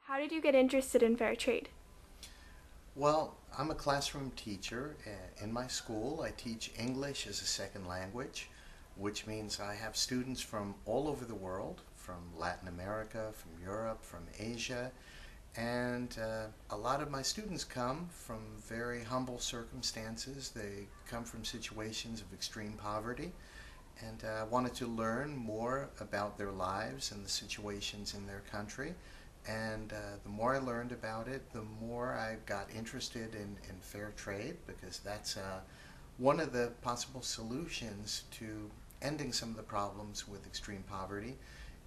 How did you get interested in fair trade? Well, I'm a classroom teacher. In my school, I teach English as a second language, which means I have students from all over the world, from Latin America, from Europe, from Asia, and a lot of my students come from very humble circumstances. They come from situations of extreme poverty, and I wanted to learn more about their lives and the situations in their country. And the more I learned about it, the more I got interested in fair trade, because that's one of the possible solutions to ending some of the problems with extreme poverty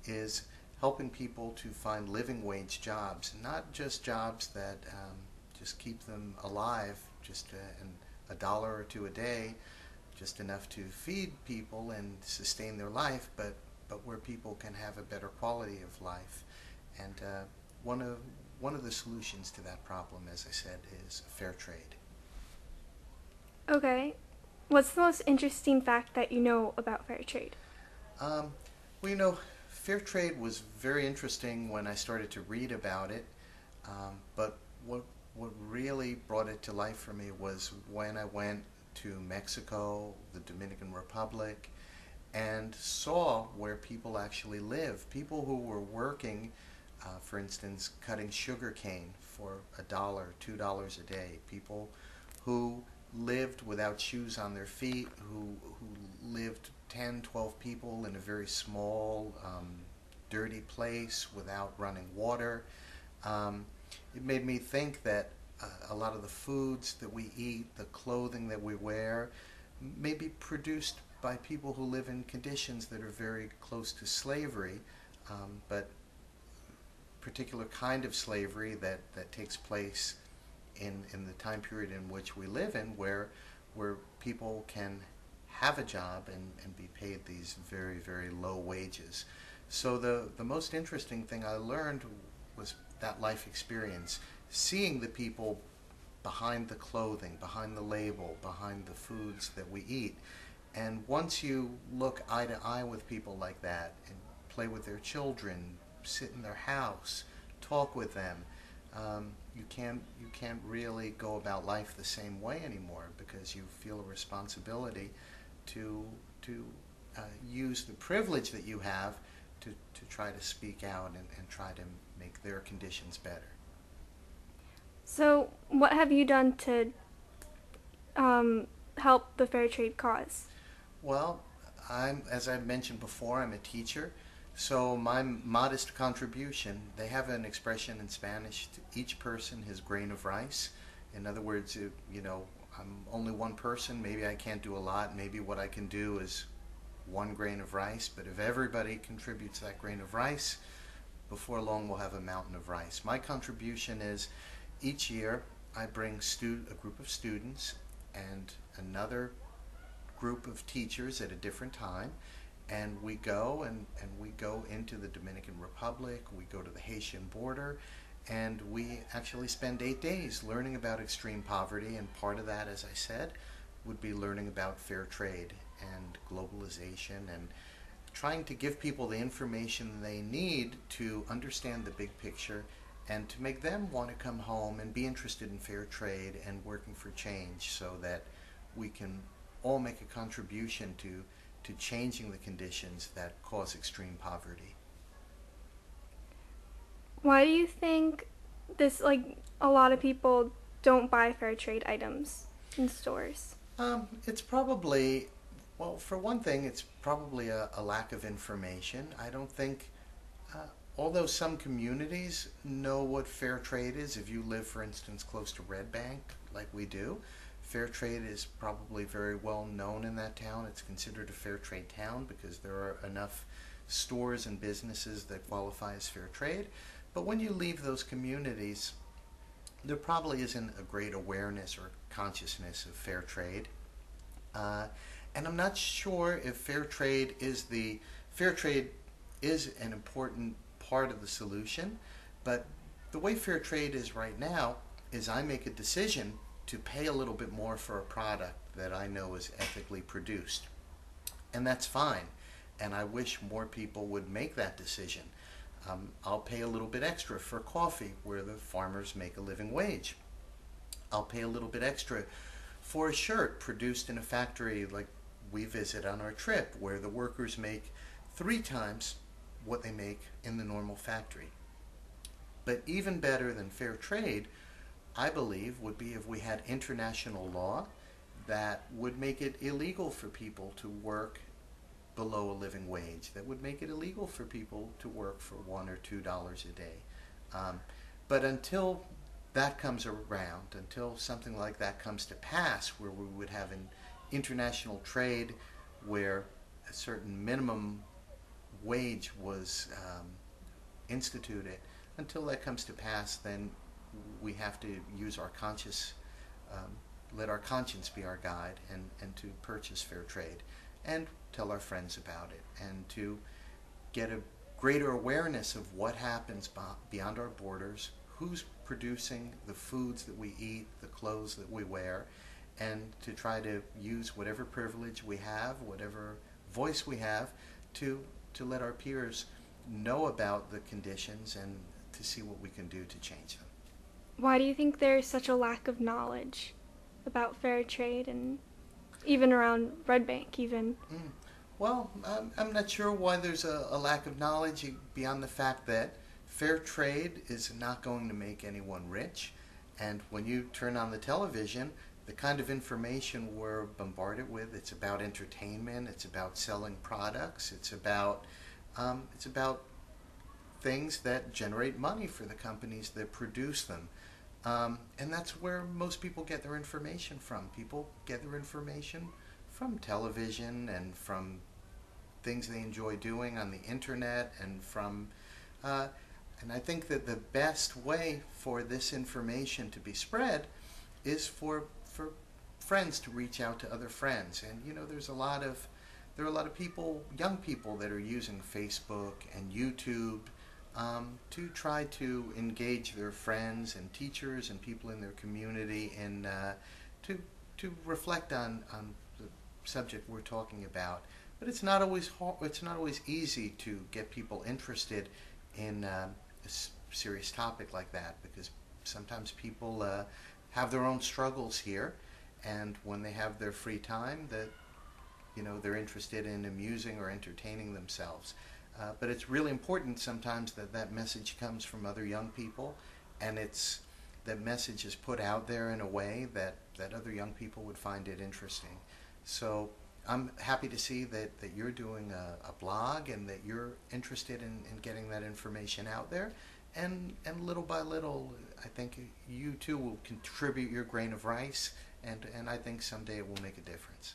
is helping people to find living wage jobs, not just jobs that just keep them alive, just a dollar or two a day, just enough to feed people and sustain their life, but where people can have a better quality of life. And one of one of the solutions to that problem, as I said, is fair trade. Okay. What's the most interesting fact that you know about fair trade? Um, well, fair trade was very interesting when I started to read about it, but what really brought it to life for me was when I went to Mexico, the Dominican Republic, and saw where people actually live. People who were working, for instance, cutting sugar cane for a dollar, $2 a day. People who lived without shoes on their feet, who lived 10, 12 people in a very small, dirty place without running water. Um, it made me think that a lot of the foods that we eat, the clothing that we wear, may be produced by people who live in conditions that are very close to slavery, but particular kind of slavery that takes place in the time period in which we live in, where people can have a job and be paid these very, very low wages. So the most interesting thing I learned was that life experience, seeing the people behind the clothing, behind the label, behind the foods that we eat. And once you look eye to eye with people like that and play with their children, sit in their house, talk with them, you can't really go about life the same way anymore, because you feel a responsibility to use the privilege that you have to try to speak out and try to make their conditions better. So, what have you done to help the fair trade cause? Well, as I mentioned before, I'm a teacher, so my modest contribution, they have an expression in Spanish, to each person his grain of rice. In other words, I'm only one person, maybe I can't do a lot, maybe what I can do is one grain of rice, but if everybody contributes that grain of rice, before long we'll have a mountain of rice. My contribution is each year I bring a group of students and another group of teachers at a different time, and we go into the Dominican Republic, we go to the Haitian border, and we actually spend 8 days learning about extreme poverty. And part of that, as I said, would be learning about fair trade and globalization, and trying to give people the information they need to understand the big picture and to make them want to come home and be interested in fair trade and working for change, so that we can all make a contribution to changing the conditions that cause extreme poverty. Why do you think a lot of people don't buy fair trade items in stores? It's probably, well, for one thing, it's probably a lack of information. I don't think, uh, although some communities know what fair trade is, if you live, for instance, close to Red Bank, like we do, fair trade is probably very well known in that town. It's considered a fair trade town because there are enough stores and businesses that qualify as fair trade. But when you leave those communities, there probably isn't a great awareness or consciousness of fair trade. Uh, and I'm not sure if fair trade is an important part of the solution, but the way fair trade is right now is I make a decision to pay a little bit more for a product that I know is ethically produced. And that's fine. And I wish more people would make that decision. I'll pay a little bit extra for coffee where the farmers make a living wage. I'll pay a little bit extra for a shirt produced in a factory like we visit on our trip where the workers make 3 times what they make in the normal factory. But even better than fair trade, I believe, would be if we had international law that would make it illegal for people to work below a living wage, that would make it illegal for people to work for $1 or $2 a day. But until that comes around, until something like that comes to pass, where we would have an international trade where a certain minimum wage was instituted, until that comes to pass, then we have to use our conscious, let our conscience be our guide, and to purchase fair trade and tell our friends about it, and to get a greater awareness of what happens beyond our borders, who's producing the foods that we eat, the clothes that we wear, and to try to use whatever privilege we have, whatever voice we have, to let our peers know about the conditions and to see what we can do to change them. Why do you think there's such a lack of knowledge about fair trade and even around Red Bank even? Well, I'm not sure why there's a lack of knowledge beyond the fact that fair trade is not going to make anyone rich. And when you turn on the television, the kind of information we're bombarded with, it's about entertainment, it's about selling products, it's about things that generate money for the companies that produce them. And that's where most people get their information from. People get their information from television and from things they enjoy doing on the internet, and from and I think that the best way for this information to be spread is for friends to reach out to other friends. And there are a lot of people, young people, that are using Facebook and YouTube to try to engage their friends and teachers and people in their community, and to reflect on the subject we're talking about. But it's not always easy to get people interested in a serious topic like that, because sometimes people have their own struggles here, and when they have their free time, they're interested in amusing or entertaining themselves. But it's really important sometimes that message comes from other young people, and that message is put out there in a way that other young people would find it interesting. So I'm happy to see that you're doing a blog, and that you're interested in getting that information out there. And little by little, I think you too will contribute your grain of rice, and I think someday it will make a difference.